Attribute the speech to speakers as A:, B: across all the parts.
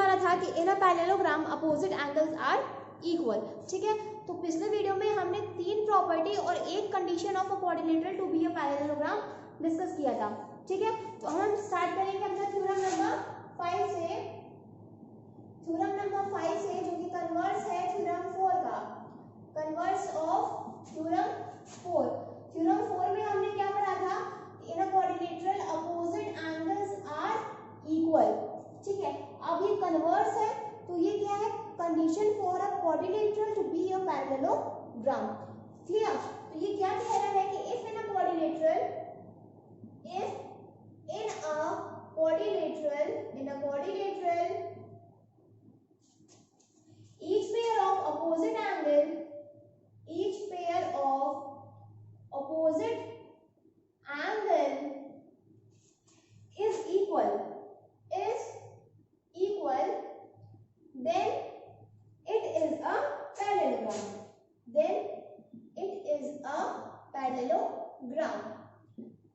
A: हमारा था कि in a parallelogram opposite angles are equal, ठीक है। तो पिछले वीडियो में हमने 3 प्रॉपर्टी और एक condition of a quadrilateral to be a parallelogram discuss किया था, ठीक है। तो हम स्टार्ट करेंगे अपना थ्योरम नंबर 5 से, थ्योरम नंबर 5 से जो कि कन्वर्स है थ्योरम 4 का, कन्वर्स ऑफ थ्योरम 4। थ्योरम 4 में हमने क्या पढ़ा था, in a quadrilateral opposite angles are equal, ठीक है। अब ये कन्वर्स है तो ये क्या है, condition for a quadrilateral to be a parallelogram, clear. तो ये क्या कह रहा है कि if in a quadrilateral, if in a quadrilateral each pair of opposite angle is equal, then it is a parallelogram,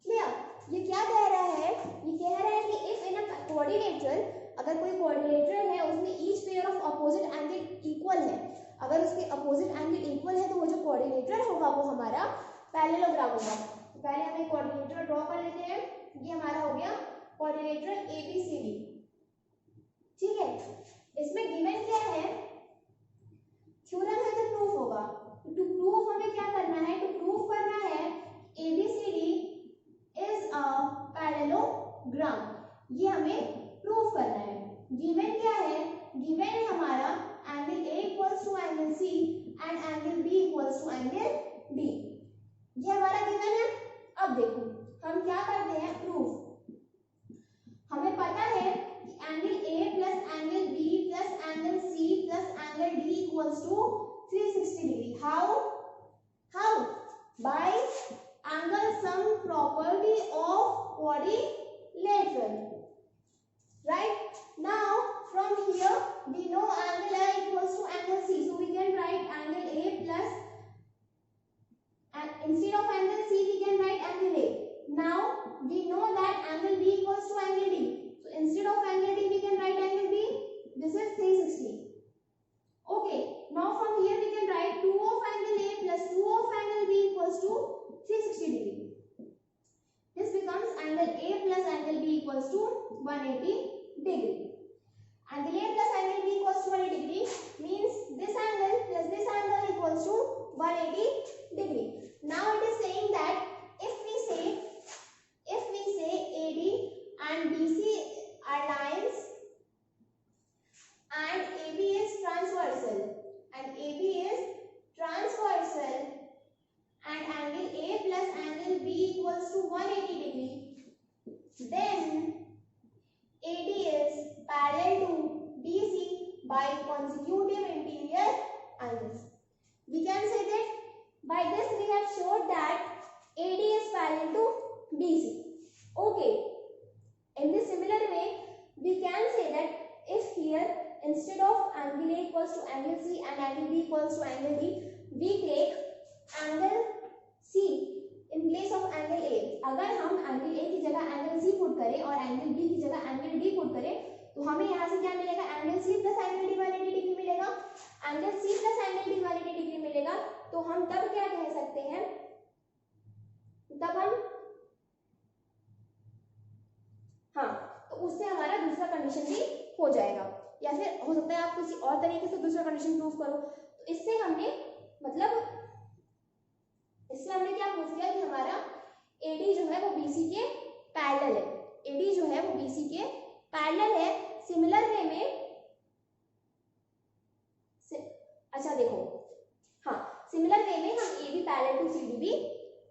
A: clear. ये क्या कह रहा है, ये कह रहा है कि इफ इन अ क्वाड्रिलेटरल, अगर कोई क्वाड्रिलेटरल है उसमें each pair of opposite angle equal है, अगर उसके अपोजिट एंगल इक्वल है तो वो जो क्वाड्रिलेटरल होगा वो हमारा पैरेललोग्राम होगा। तो पहले हम एक क्वाड्रिलेटरल ड्रॉ कर लेते हैं। ये हमारा हो गया क्वाड्रिलेटरल ABCD, ठीक है। इसमें गिवन क्या है, थ्योरम है तो प्रूफ होगा। टू प्रूफ हमें क्या करना है, टू प्रूफ करना है ABCD इज अ पैरेललोग्राम, ये हमें प्रूफ करना है। गिवन क्या है, गिवन है हमारा angle A equals to angle C and angle B equals to angle D, ये हमारा गिवन है। अब देखो हम क्या करते हैं, प्रूफ। हमें पता है कि angle A plus angle B plus angle C plus angle D equals to 360 degree. How by angle sum property of quadrilateral, right? Now from here we know angle A equals to angle C, so we can write angle A plus, and instead of angle C we can write angle A. Now we know that angle B equals to angle D, so instead of angle D we can write angle B, this is 360. Okay, now from here we can write 2 of angle A plus 2 of angle B equals to 360 degree. This becomes angle A plus angle B equals to 180 degree. Angle A plus angle B equals to 180 degree means this angle plus this angle equals to 180 degree. Now it is saying that if we say AD and BC are lines and AB is transversal and angle A plus angle B equals to 180 degree, then AD is parallel to BC by consecutive interior angles. We can say that by this we have showed that AD is parallel to BC. Okay, in this similar way we can say that if here instead of angle A equals to angle C and angle B equals to angle D, we take angle C in place of angle A. अगर हम angle A की जगह angle C put करें और angle B की जगह angle D put करें तो हमें यहाँ से क्या मिलेगा, angle C plus angle D 180 degree मिलेगा, angle C plus angle D 180 degree मिलेगा। तो हम तब क्या कह सकते हैं, तब हम तो उससे हमारा दूसरा कंडीशन भी हो जाएगा, या फिर हो सकता है आप किसी और तरीके से दूसरा कंडीशन प्रूफ करो। तो इससे हमने क्या प्रूफ किया कि हमारा AD जो है वो BC के पैरेलल है, AD जो है वो BC के पैरेलल है। सिमिलर वे में अच्छा देखो, सिमिलर वे में हम AB पैरेलल टू CD भी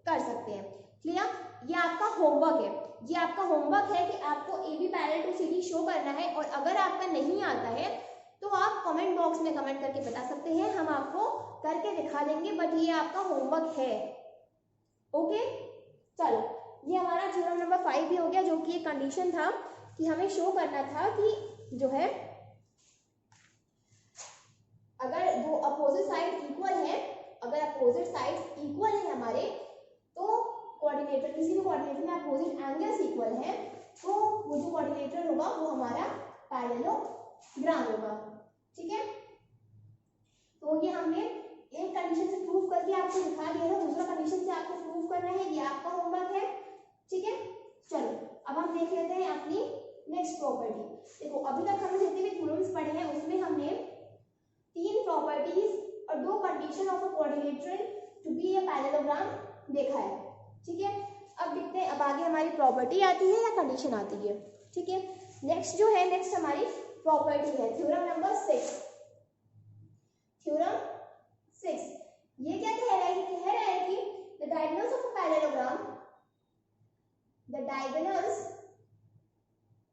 A: कर सकते हैं, क्लियर। ये आपका होमवर्क है, ये आपका होमवर्क है कि आपको AB parallel to CD show करना है, और अगर आपका नहीं आता है तो आप कमेंट बॉक्स में कमेंट करके बता सकते हैं, हम आपको करके दिखा देंगे, बट ये आपका होमवर्क है। ओके, चलो ये हमारा थ्योरम नंबर 5 भी हो गया, जो कि एक कंडीशन था कि हमें शो करना था कि जो है अगर दो अपोजिट साइड इक्वल है, अगर अपोजिट साइड इक्वल है हमारे, तो कोऑर्डिनेटर, किसी भी कोऑर्डिनेटर में अपोजिट एंगल्स इक्वल है, तो वो जो कोऑर्डिनेटर होगा वो हमारा पैरेललोग्राम होगा। ठीक है, तो ये हमने एक कंडीशन से प्रूव करके आपको दिखा दिया था, दूसरा कंडीशन से आपको प्रूव करना है, ये आपका होमवर्क है। ठीक है, चलो अब हम देख लेते हैं अपनी नेक्स्ट प्रॉपर्टी। देखो अभी तक हमने जितने भी थ्योरम्स पढ़े हैं उसमें हमने 3 प्रॉपर्टीज और 2 condition of a quadrilateral to be a parallelogram देखा है। ठीक है, अब देखते हैं अब आगे हमारी प्रॉपर्टी आती है या कंडीशन आती है। ठीक है, नेक्स्ट जो है, नेक्स्ट हमारी प्रॉपर्टी है थ्योरम नंबर 6। थ्योरम 6 ये क्या कह रहा है? कह रहा है कि the diagonals of a parallelogram, the diagonals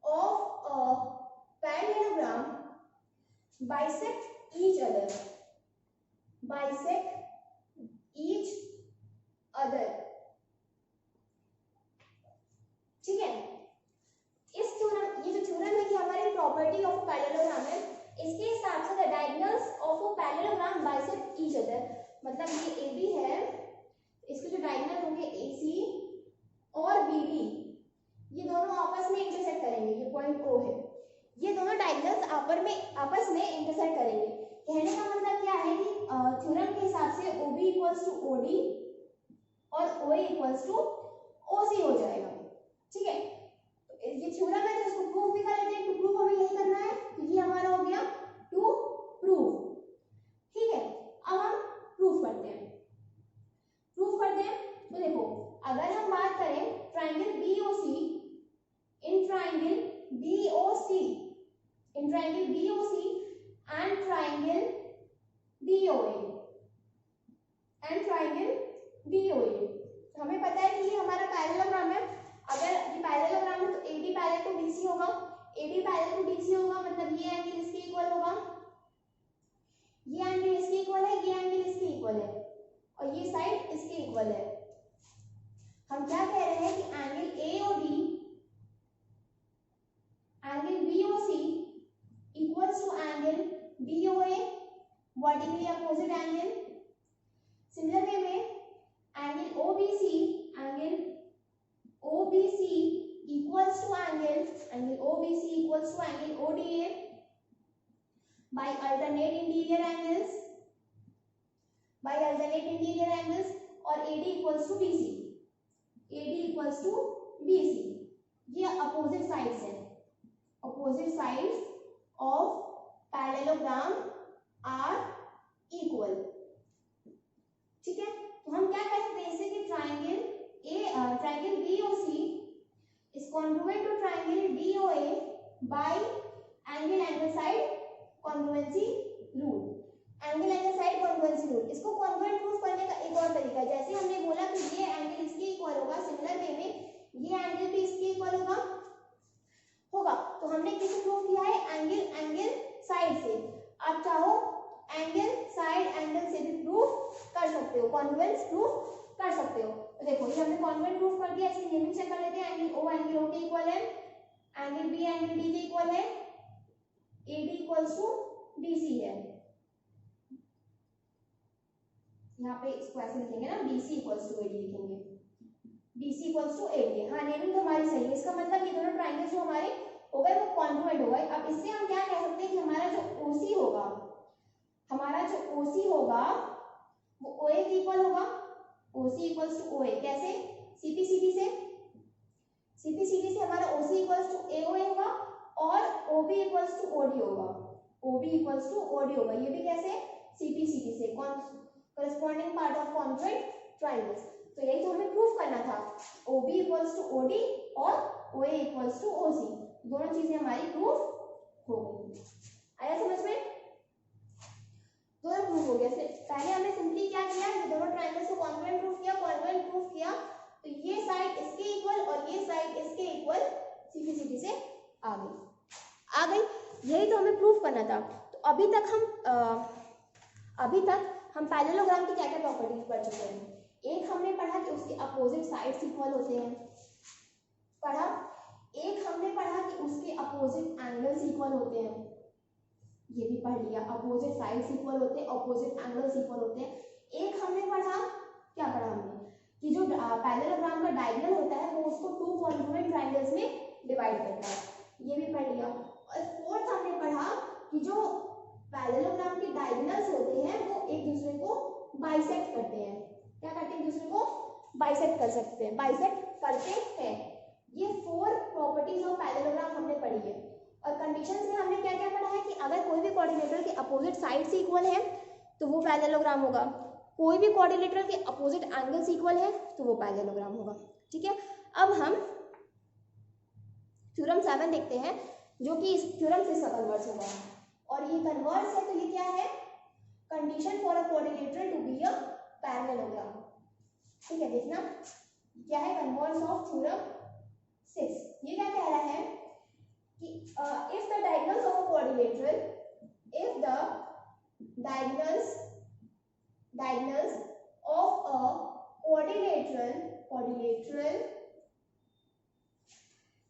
A: of a parallelogram bisect each other, bisect each other। ठीक है, इस थ्योरम, ये जो थ्योरम है कि हमारी प्रॉपर्टी ऑफ पैरेललोग्राम है, इसके हिसाब से the diagonals of a parallelogram bisect each other, मतलब ये AB है, इसके जो डायगोनल होंगे AC और BD, ये दोनों आपस में इंटरसेक्ट करेंगे, ये पॉइंट O है, ये दोनों डायगोनल्स आपस में इंटरसेक्ट करेंगे। कहने का मतलब क्या है कि थ्योरम के हिसाब से OB इक्वल्स टू OD और OA इक्वल्स टू OC हो जाएगा। ठीक है, तो ये थ्योरम है तो इसको प्रूफ भी कर लेते हैं। टू प्रूफ हमें यही करना है, तो ये हमारा हो गया टू प्रूफ। ठीक है, अब हम प्रूफ करते हैं। तो देखो अगर हम बात करें triangle BOC, in triangle BOC and triangle BOA, हमें पता है कि ये हमारा पैरेललोग्राम है। अगर ये पैरेललोग्राम है तो AD पैरेलल टू BC होगा, AD पैरेलल टू BC होगा, मतलब ये एंगल इसके इक्वल होगा, ये एंगल इसके इक्वल है, ये एंगल इसके इक्वल है और ये साइड इसके इक्वल है। हम क्या कह रहे हैं कि angle AOD, angle BOC equals to angle BOA, vertically opposite angle। Similar way में angle OBC equals to angle ODA by alternate interior angles, और AD equals to BC। ये अपोजिट साइड्स हैं, opposite sides of parallelogram are equal। ठीक है, तो हम क्या कह सकते हैं इससे कि triangle BOC is congruent to triangle DOA by angle side congruency rule। Angle side congruency rule, इसको कॉन्ग्रुएंट प्रूफ करने का एक और तरीका है। जैसे हमने बोला कि ये एंगल इसके इक्वल होगा, सिमिलर वे में ये एंगल भी इसके इक्वल होगा, तो हमने किसे प्रूव किया है? एंगल साइड से। आप चाहो एंगल साइड एंगल से भी प्रूफ कर सकते हो, कॉन्ग्रुएंस प्रूफ कर सकते हो। तो देखो ये हमने कॉन्ग्रुएंट प्रूफ कर दिया, इसकी नेमिंग चेक कर लेते हैं। एंगल O के इक्वल है, एंगल B एंगल D के इक्वल है, AD इक्वल्स टू BC है। यहाँ पे इसको ऐसे लिखेंगे ना, BC इक्वल्स टू AD लिखेंगे, BC इक्वल्स टू AD। हाँ, नेमिंग तो हमारी सही है। इसका मतलब ये दोनों ट्राइंगल्स जो हमारे हो गए वो कॉन्ग्रुएंट हो गए। अब इससे हम क्या कह सकते हैं कि हमारा जो OC होगा वो OA के इक्वल होगा। OC इक्वल्स टू OA कैसे? CPCD से हमारा OC इक्वल्स टू AOA होगा और OB इक्वल्स टू OD होगा। ये भी कैसे? CPCD से, corresponding part of congruent triangles। तो यही तो हमें प्रूफ करना था, OB इक्वल्स टू OD और OA इक्वल्स टू OC, दोनों चीजें हमारी प्रूफ हो गई। आया समझ में? दोनों प्रूफ हो गया। पहले हमने सिंपली क्या किया, ये दोनों ट्रायंगल्स को कॉन्ग्रुएंट प्रूफ किया, तो ये साइड इसके इक्वल और ये साइड इसके इक्वल CPCD से आ गई। यही तो हमें प्रूफ करना था। तो अभी तक हम पैरेललोग्राम की क्या क्या प्रॉपर्टीज पढ़ चुके हैं। एक हमने पढ़ा कि उसके अपोजिट साइड्स इक्वल होते हैं, एक हमने पढ़ा कि उसके अपोजिट एंगल्स इक्वल होते हैं, ये भी पढ़ लिया, अपोजिट साइड्स इक्वल होते हैं, अपोजिट एंगल्स इक्वल होते हैं। एक हमने पढ़ा, क्या पढ़ा हमने, कि जो पैरेललोग्राम का डायगोनल होता है वो उसको 2 कॉन्ग्रुएंट ट्रायंगल्स में डिवाइड करता है, ये भी पढ़ लिया। और फोर्थ हमने पढ़ा कि जो पैरेललोग्राम के डायगोनल्स होते हैं वो एक दूसरे को बाइसेक्ट करते हैं। क्या करते हैं? एक दूसरे को बाइसेक्ट कर सकते हैं, बाइसेक्ट करते हैं। ये 4 प्रॉपर्टीज ऑफ पैरेललोग्राम हमने पढ़ी है। और कंडीशंस में हमने क्या क्या पढ़ा है कि अगर कोई भी क्वाड्रिलेटरल के अपोजिट साइड से इक्वल है तो वो पैरेललोग्राम होगा, कोई भी क्वाड्रिलेटरल के अपोजिट एंगल्स इक्वल है तो वो पैरेललोग्राम होगा। ठीक है, अब हम थ्योरम 7 देखते हैं जो कि इस थ्योरम से इसका कन्वर्स होगा। और ये कन्वर्स है तो ये क्या है? Condition for a quadrilateral to be a parallelogram. ठीक है, देखना क्या है कन्वर्स ऑफ थ्योरम 6। ये क्या कह रहा है कि if the diagonals of a quadrilateral, if the diagonals of a quadrilateral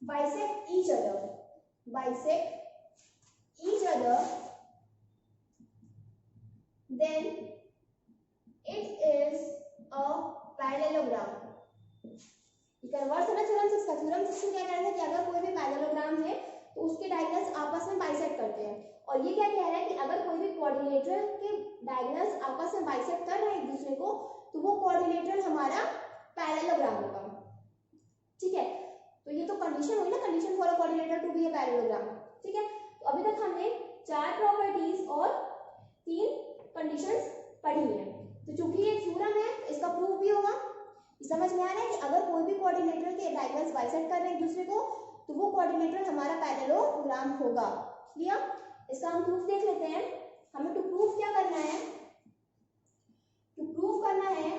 A: bisect each other, then it is a parallelogram. Converse है ना थ्योरम 6 का। थ्योरम 6 में क्या कह रहा है कि अगर कोई भी पैरेललोग्राम है तो उसके डायगोनल्स आपस में बाइसेक्ट करते हैं। और ये क्या कह रहा है कि अगर कोई भी क्वाड्रिलेटरल के डायगोनल्स आपस में बाइसेक्ट कर रहे हैं एक दूसरे को तो वो क्वाड्रिलेटरल हमारा पैरेललोग्राम होगा। ठीक है, तो ये तो कंडीशन हुई ना, condition for a quadrilateral to be a parallelogram. ठीक है, तो अभी तक हमने 4 प्रॉपर्टीज और 3 कंडीशंस पढ़ी है। तो चूंकि ये थ्योरम है इसका प्रूफ भी होगा। समझ में आ रहा है कि अगर कोई भी क्वाड्रिलेटरल के डायगोनल्स बाइसेक्ट कर रहे हैं एक दूसरे को तो वो क्वाड्रिलेटरल हमारा पैरेललोग्राम होगा। क्लियर? इसका हम प्रूफ देख लेते हैं। हमें टू प्रूफ क्या करना है? टू प्रूफ करना है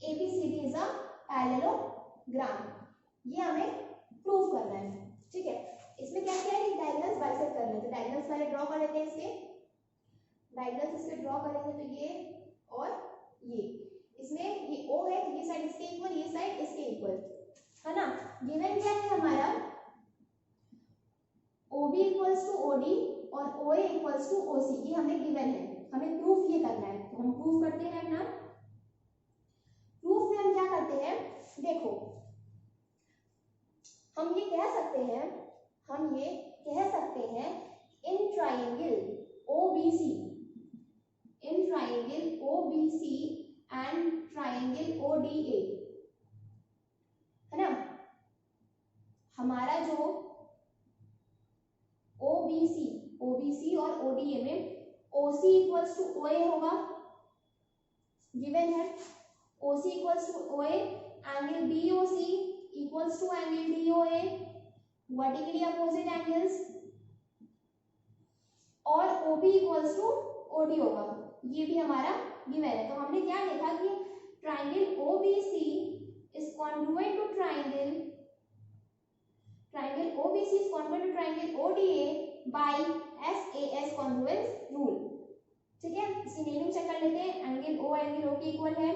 A: ABCD इज अ पैरेललोग्राम। ये हमें प्रूफ करना है। ठीक है, इसमें क्या क्या है कि डायगोनल्स बाइसेक्ट करने हैं। तो डायगोनल्स पहले ड्रॉ कर लेते हैं। इसके डायगोनल्स इसके ड्रॉ करेंगे तो ये और ये, इसमें ये O है तो ये साइड इसके इक्वल, ये साइड इसके इक्वल है ना। गिवन क्या है हमारा? OB इक्वल्स टू OD और OA इक्वल्स टू OC। ये हमें गिवन है, हमें प्रूफ ये करना है। तो हम प्रूफ करते हैं अपना। प्रूफ में हम क्या करते हैं? देखो, हम ये कह सकते हैं in triangle OBC and triangle ODA, है ना। हमारा जो OBC और ODA में OC इक्वल्स टू OA होगा, गिवन है। OC equals to OA, angle BOC equals to angle DOA, vertically opposite angles. और OB इक्वल्स टू OD होगा, ये भी हमारा गिवन है। तो हमने क्या देखा कि triangle OBC is congruent to triangle OBC is congruent to triangle ODA by SAS congruence rule. ठीक है, इसकी नेमिंग चेक कर लेते हैं। एंगल O एंगल O के इक्वल है।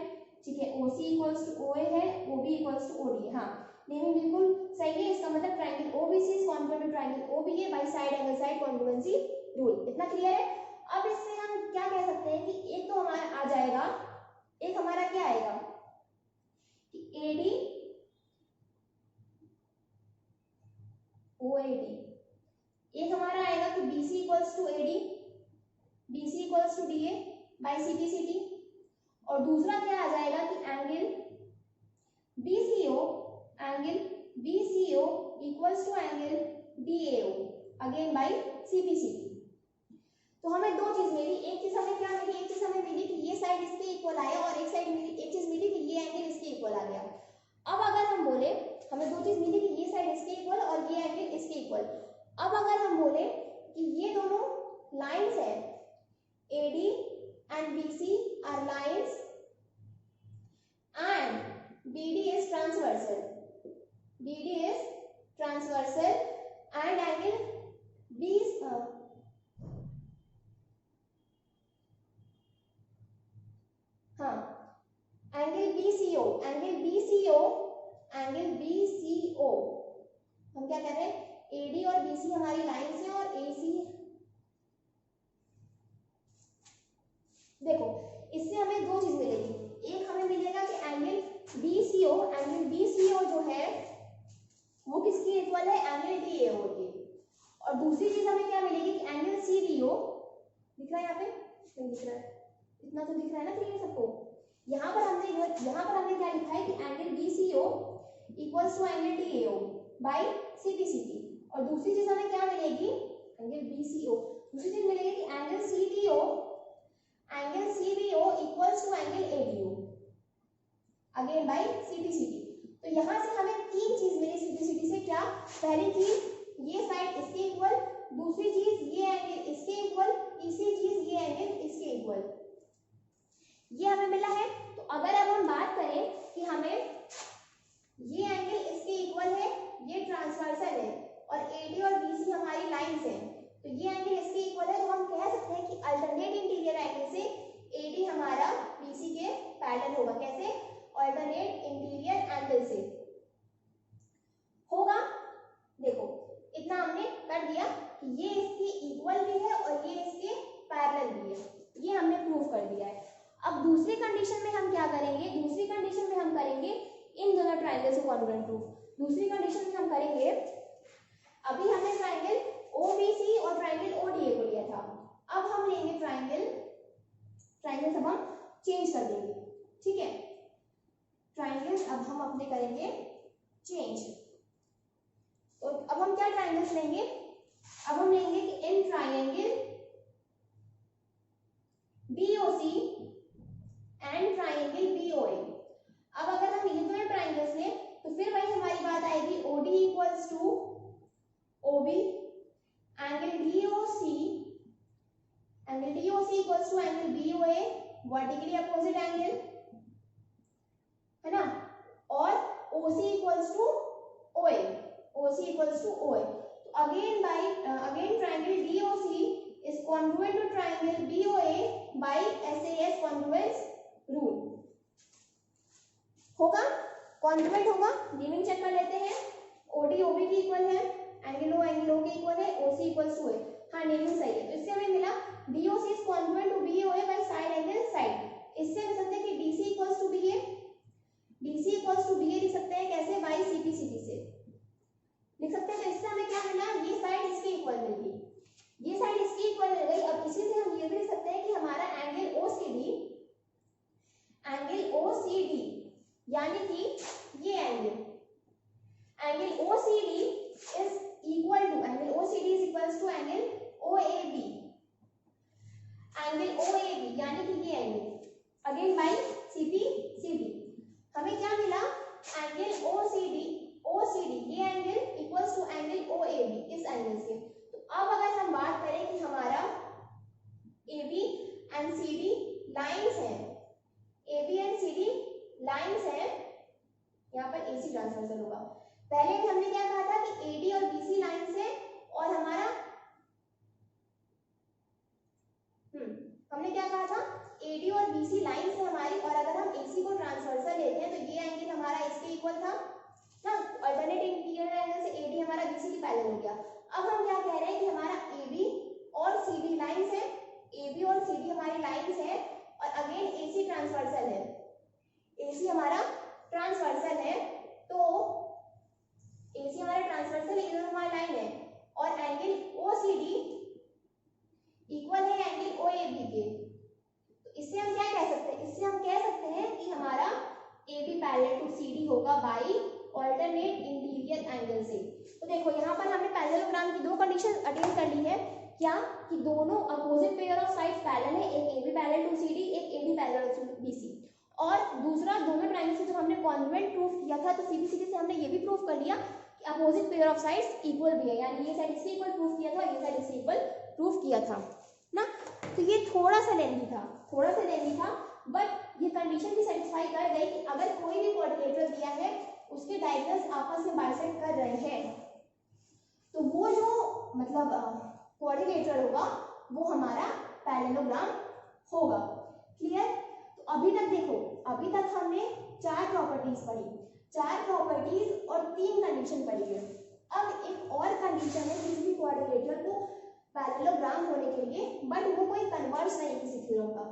A: ठीक है, OC इक्वल्स टू OA है, OB इक्वल्स टू OD। हाँ, नेमिंग बिल्कुल सही है। इसका मतलब triangle OBC is congruent to triangle OBA by side angle side congruency rule. इतना क्लियर है? अब इससे हम क्या कह सकते हैं कि एक तो हमारा आ जाएगा, एक हमारा क्या आएगा कि AD OAD, एक हमारा आएगा कि BC equals to AD, BC equals to DA by CT। और दूसरा क्या आ जाएगा कि angle BCO equals to angle DAO again by CT। तो हमें दो चीज मिली। एक चीज हमें क्या मिली? एक चीज हमें मिली कि ये साइड इसके इक्वल आया, और एक चीज मिली कि ये एंगल इसके इक्वल आ गया। अब अगर हम बोले, हमें दो चीज मिली कि ये साइड इसके इक्वल और ये एंगल इसके इक्वल। अब अगर हम बोले कि ये दोनों लाइंस है, AD and BC are lines and BD is transversal and angle angle BCO हम क्या कर रहे हैं? AD और BC हमारी लाइंस हैं और AC। देखो, इससे हमें दो चीज मिलेगी। एक हमें मिलेगा कि एंगल BCO जो है वो किसके इक्वल है? एंगल DAO के। और दूसरी चीज हमें क्या मिलेगी कि एंगल CDO दिख रहा है, यहाँ पे नहीं दिख रहा है, इतना तो दिख रहा है ना क्लियर सबको। यहाँ पर हमने क्या लिखा है कि angle BCO equals to angle DAO by CPCT। और दूसरी चीज हमें क्या मिलेगी, एंगल BCO, दूसरी चीज मिलेगी कि angle CBO equals to angle ADO again by CPCT। तो यहाँ से हमें तीन चीज मिली CPCT से। क्या, पहली चीज ये साइड इसके इक्वल, दूसरी चीज ये एंगल इसके इक्वल, तीसरी चीज ये एंगल इसके इक्वल, ये हमें मिला है। तो अगर अब हम बात करें कि हमें ये एंगल इसके इक्वल है, ये ट्रांसवर्सल है और AD और BC हमारी लाइंस हैं, तो ये एंगल इसके इक्वल है, तो हम कह सकते हैं कि अल्टरनेट इंटीरियर एंगल से AD हमारा BC के पैरेलल होगा। कैसे, अल्टरनेट इंटीरियर एंगल से होगा। देखो इतना हमने कर दिया कि ये इसके इक्वल भी है और ये इसके पैरेलल भी है, ये हमने प्रूव कर दिया है। अब दूसरी कंडीशन में हम क्या करेंगे, दूसरी कंडीशन में हम करेंगे इन दोनों ट्रायंगल्स को कॉन्ग्रुएंट प्रूफ। दूसरी कंडीशन में हम करेंगे, अभी हमने ट्रायंगल OBC और ट्रायंगल ODA को लिया था, अब हम लेंगे ट्रायंगल सब हम चेंज कर देंगे, ठीक है। ट्रायंगल्स अब हम अपने करेंगे चेंज। तो अब हम क्या ट्रायंगल्स लेंगे, अब हम लेंगे कि in triangle BOC and triangle BOA। अब अगर हम ये दोनों ट्रायंगल्स लें तो फिर वही हमारी बात आएगी OD equals to OB, angle DOC equals to angle BOA, vertically opposite angle है ना, और OC equals to OA, OC equals to OA। तो again triangle DOC is congruent to triangle BOA by SAS congruence rule। होगा, congruent होगा, naming check कर लेते हैं। OD OB के इक्वल है, एंगल O के इक्वल है, OC इक्वल्स टू A। हाँ नेमिंग सही है। तो इससे हमें मिला DOC is congruent to BOA by side angle side। इससे हम सकते हैं कि DC equals to BA, DC equals to BA लिख सकते हैं कैसे, बाई CPCT से लिख सकते हैं। तो इससे हमें क्या मिला, ये साइड इसके इक्वल मिल गई, ये साइड इसकी इक्वल मिल गई। अब इसी से हम ये भी लिख सकते हैं कि हमारा एंगल OCD यानी कि ये angle OCD is equal to angle OAB, यानी कि ये एंगल अगेन बाय CPCT। हमें क्या मिला, एंगल OCD ये angle equals to angle OAB इस एंगल से। तो अब अगर हम बात करें कि हमारा AB एंड CD लाइंस हैं, यहाँ पर AC ट्रांसवर्सल होगा। पहले भी हमने क्या कहा था कि AD और BC लाइंस है और हमारा हमने क्या कहा था, AD और BC लाइंस है हमारी, और अगर हम AC को ट्रांसवर्सल लेते हैं तो ये एंगल हमारा इसके इक्वल था ना, अल्टरनेट इंटीरियर एंगल से AD हमारा BC के पैरेलल हो गया। अब हम क्या कह रहे हैं कि हमारा AB और CD लाइंस है, AB और CD हमारी लाइंस है, और अगेन AC ट्रांसवर्सल है, AC हमारा ट्रांसवर्सल है, तो AC हमारा ट्रांसवर्सल है, इधर हमारी लाइन है, और एंगल OCD इक्वल है एंगल OAB के। तो इससे हम क्या कह सकते हैं, इससे हम कह सकते हैं कि हमारा AB पैरेलल टू CD होगा बाई ऑल्टरनेट इंटीरियर एंगल से। तो देखो यहाँ पर हमने पैरेललोग्राम की दो कंडीशन अटेन कर ली है, क्या कि दोनों opposite pair of sides parallel है, एक AB पैरेलल टू CD, एक AD पैरेलल टू BC। और दूसरा, दोनों ट्रायंगल से जब हमने कॉन्ग्रुएंट प्रूफ किया था तो CPCT से हमने ये भी प्रूफ कर लिया कि opposite pair of sides equal भी है, यानी ये साइड इसके इक्वल प्रूफ किया था, ये साइड इसके इक्वल प्रूफ किया था ना। तो ये थोड़ा सा लेंथी था, बट ये कंडीशन भी सेटिस्फाई कर गई कि अगर कोई भी क्वाड्रिलेटरल दिया है, उसके डायगोनल्स आपस में बाइसेक्ट कर रहे हैं, तो वो जो मतलब क्वाड्रिलेटरल होगा वो हमारा पैरेललोग्राम होगा। क्लियर? तो अभी तक देखो, अभी तक हमने 4 प्रॉपर्टीज पढ़ी, 4 प्रॉपर्टीज और 3 कंडीशन पढ़ी है। अब एक और कंडीशन है किसी भी क्वाड्रिलेटरल को पैरेललोग्राम होने के लिए, बट वो कोई कन्वर्स नहीं किसी थ्योरम का,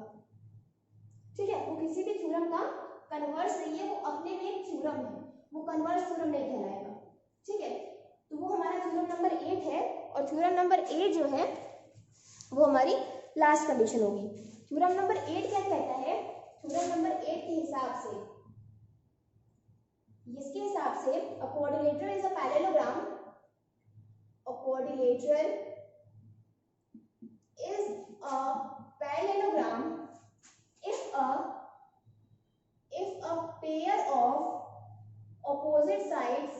A: ठीक है, वो किसी भी थ्योरम का कन्वर्स नहीं है, वो अपने में एक थ्योरम है, वो कन्वर्स थ्योरम नहीं कहलाएगा, ठीक है। तो वो हमारा थ्योरम नंबर 8 है, और थ्योरम नंबर 8 जो है वो हमारी लास्ट कंडीशन होगी। थ्योरम नंबर 8 क्या कहता है? थ्योरम नंबर 8 के हिसाब से, इसके हिसाब से a quadrilateral is a parallelogram, a quadrilateral is a parallelogram if a pair of opposite sides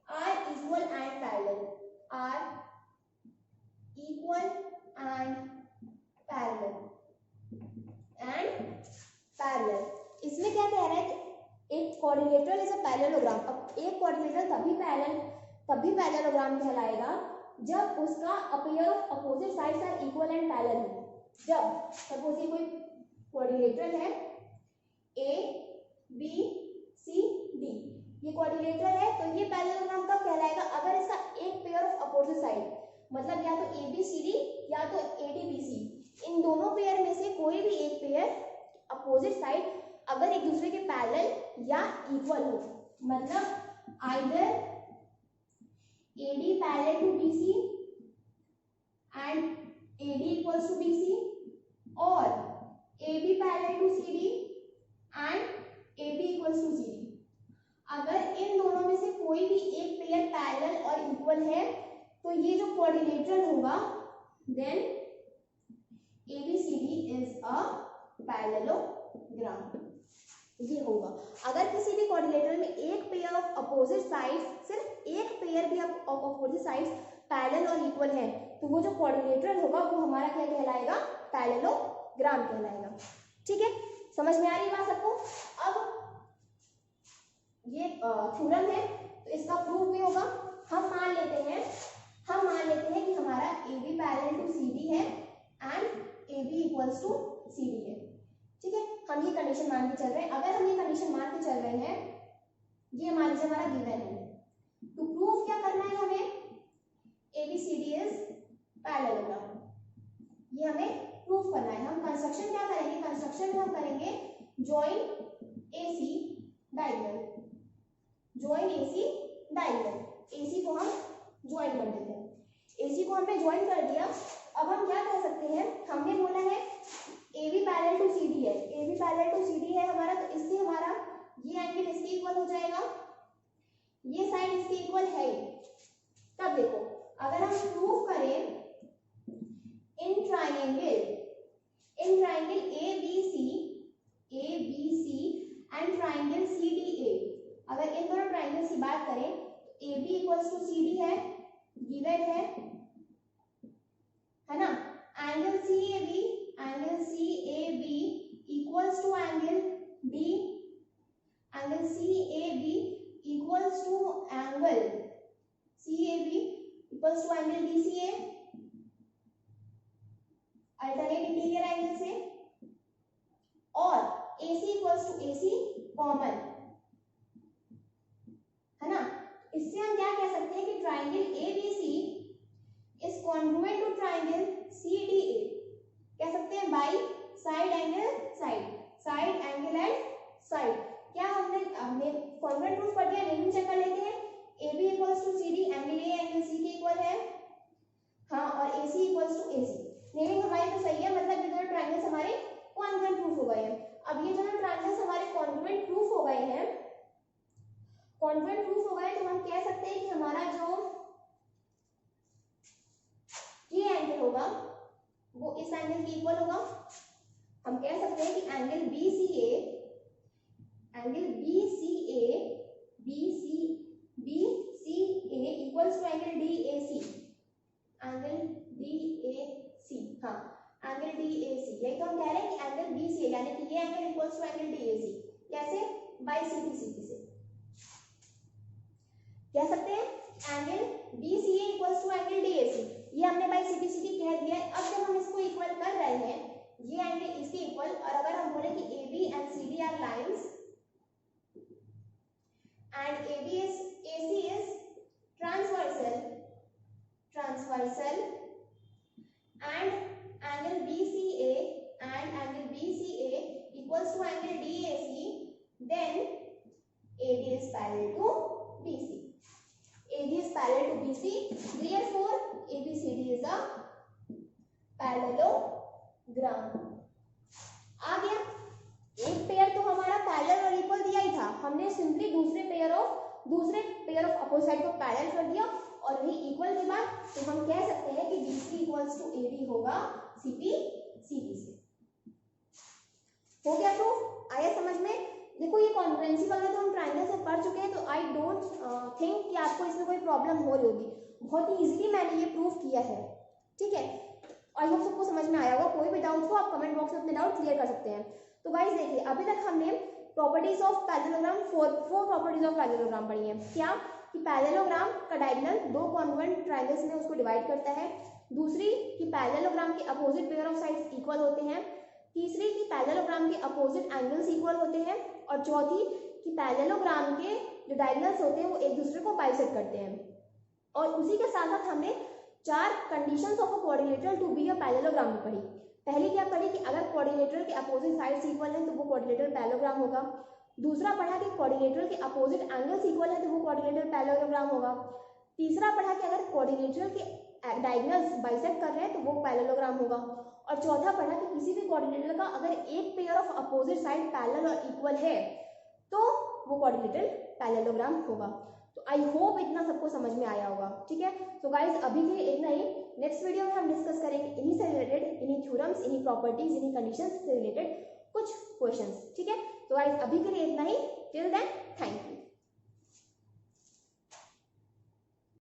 A: are equal and parallel, are equal and parallel। इसमें क्या कह रहा है कि एक क्वाड्रिलेटरल इज अ पैरेललोग्राम। अब एक क्वाड्रिलेटरल तभी पैरेललोग्राम कहलाएगा जब उसका pair of opposite sides are equal and parallel हो। जब सपोज ये कोई क्वाड्रिलेटरल है ए बी सी डी, ये क्वाड्रिलेटरल है, तो ये पैरेललोग्राम कब कहलाएगा? अगर इसका एक पेयर ऑफ अपोजिट साइड, मतलब या तो ए बी सी डी या तो ए डी बी सी, इन दोनों पेयर में से कोई भी एक पेयर अपोजिट साइड अगर एक दूसरे के पैरेलल या इक्वल हो, मतलब either A D parallel to B C and A D equals to B C, और A B parallel to C D and A B equals to C D. अगर इन दोनों में से कोई भी एक पेयर पैरेलल और इक्वल है तो ये जो क्वाड्रिलेटरल होगा then ABCD is a parallelogram, ये होगा। अगर किसी भी क्वाड्रिलेटरल में एक पेयर ऑफ अपोजिट साइड्स, सिर्फ एक पेयर भी ऑफ अपोजिट साइड्स पैरेलल और इक्वल है, तो वो जो क्वाड्रिलेटरल होगा वो हमारा क्या कहलाएगा? पैरेललोग्राम कहलाएगा। ठीक है, समझ में आ रही बात सबको? अब ये थ्योरम है तो इसका प्रूफ भी होगा। हम मान लेते हैं कि हमारा AB पैरेलल टू CD है and AB equals to CD है। ठीक है, हम ये कंडीशन मान के चल रहे हैं। अगर हम ये कंडीशन मान के चल रहे हैं, ये हमारा गिवन है, तो प्रूफ क्या करना है हमें? ABCD इज पैरेललोग्राम, ये हमें प्रूफ करना है। हम कंस्ट्रक्शन क्या करेंगे? कंस्ट्रक्शन में हम करेंगे join AC diagonal, join AC diagonal. AC को हम ज्वाइन कर देते हैं। AC को हमने ज्वाइन कर दिया। अब हम क्या कर सकते हैं? हमने बोला है AB पैरेलल टू CD है, AB पैरेलल टू CD है हमारा, तो इससे हमारा ये एंगल इसके इक्वल हो जाएगा, ये साइड इसके इक्वल है ही। तब देखो, अगर हम प्रूव करें in triangle ABC and triangle CDA, अगर इन दोनों ट्राइंगल्स की बात करें तो AB इक्वल्स टू CD है, गिवन है ना। Angle CAB equals to angle B, angle CAB equals to angle DCA, alternate interior angle से, और AC equals to AC common, है ना। इससे हम क्या कह सकते हैं कि triangle ABC is congruent to triangle CDA। कह सकते हैं by side angle and side. क्या हमने कॉन्ग्रुएंट प्रूफ कर दिया? नेमिंग चेक कर लेते हैं। AB equals to CD, angle A angle C के इक्वल है, हाँ, और AC equals to AC। Naming हमारी तो सही है, मतलब ये दोनों ट्राइंगल्स हमारे कॉन्ग्रुएंट प्रूफ हो गए हैं। अब ये दोनों ट्राइंगल्स हमारे कॉन्ग्रुएंट प्रूफ हो गए हैं, तो हम कह सकते हैं कि हमारा जो ये एंगल होगा वो इस एंगल के इक्वल होगा। हम कह सकते हैं कि angle BCA equals to angle DAC, हाँ, एंगल DAC। यही तो हम कह रहे हैं कि एंगल BCA यानी कि ये angle equals to angle DAC। कैसे? बाय CPCT से कह सकते हैं angle BCA equals to angle DAC। ये हमने बाय CPCT कह दिया है। अब जब हम इसको इक्वल कर रहे हैं, ये एंगल इसके इक्वल, और अगर हम बोले कि AB and CD are lines and AC is transversal and angle BCA equals to angle DAC, then AD is parallel to BC. AB is parallel to BC. Therefore, ABCD is a parallelogram. आ गया? एक pair तो हमारा parallel और equal दिया ही था, हमने simply दूसरे pair of opposite side को पैरेलल कर दिया और वही इक्वल के बाद तो हम कह सकते हैं कि BC इक्वल्स टू AD होगा CP CD से। हो गया प्रूफ? आया समझ में? देखो ये कॉन्ग्रुएंसी वाला तो हम ट्रायंगल से पढ़ चुके हैं, तो आई डोंट थिंक कि आपको इसमें कोई प्रॉब्लम हो रही होगी। बहुत ही इजीली मैंने ये प्रूफ किया है, ठीक है। आई होप सबको समझ में आया होगा। कोई भी डाउट हो आप कमेंट बॉक्स में अपने डाउट क्लियर कर सकते हैं। तो गाइस देखिए, अभी तक हमने properties of parallelogram, four properties of parallelogram पढ़ी है। क्या कि पैरेललोग्राम का डायगोनल दो कॉन्ग्रुएंट ट्रायंगल्स में उसको डिवाइड करता है। दूसरी कि पैरेललोग्राम के opposite pair of sides equal होते हैं। तीसरी कि पैरेललोग्राम के अपोजिट एंगल्स इक्वल होते हैं। और चौथी कि पैरेललोग्राम के जो डायगोनल्स होते हैं वो एक दूसरे को बाइसेक्ट करते हैं। और उसी के साथ साथ हमने 4 conditions of a quadrilateral to be a parallelogram भी पढ़ी। पहली क्या पढ़ी कि अगर क्वाड्रिलेटरल के अपोजिट साइड्स इक्वल हैं तो वो क्वाड्रिलेटरल पैरेललोग्राम होगा। दूसरा पढ़ा कि क्वाड्रिलेटरल के अपोजिट एंगल्स इक्वल हैं तो वो क्वाड्रिलेटरल पैरेललोग्राम होगा। तीसरा पढ़ा कि अगर क्वाड्रिलेटरल के डायगोनल्स बाइसेक्ट कर रहे हैं तो वो पैरेललोग्राम होगा। और चौथा पढ़ा कि किसी भी क्वाड्रिलेटरल का अगर एक pair of opposite side parallel और इक्वल है तो वो क्वाड्रिलेटरल पैरेललोग्राम होगा। तो आई होप इतना सबको समझ में आया होगा, ठीक है। तो गाइज अभी के लिए इतना ही। नेक्स्ट वीडियो में हम डिस्कस करेंगे इन्हीं से रिलेटेड, इन्हीं थ्योरम्स, इन्हीं प्रॉपर्टीज, इन्हीं कंडीशंस से रिलेटेड कुछ क्वेश्चंस, ठीक है। तो गाइज अभी के लिए इतना ही। Till then thank you.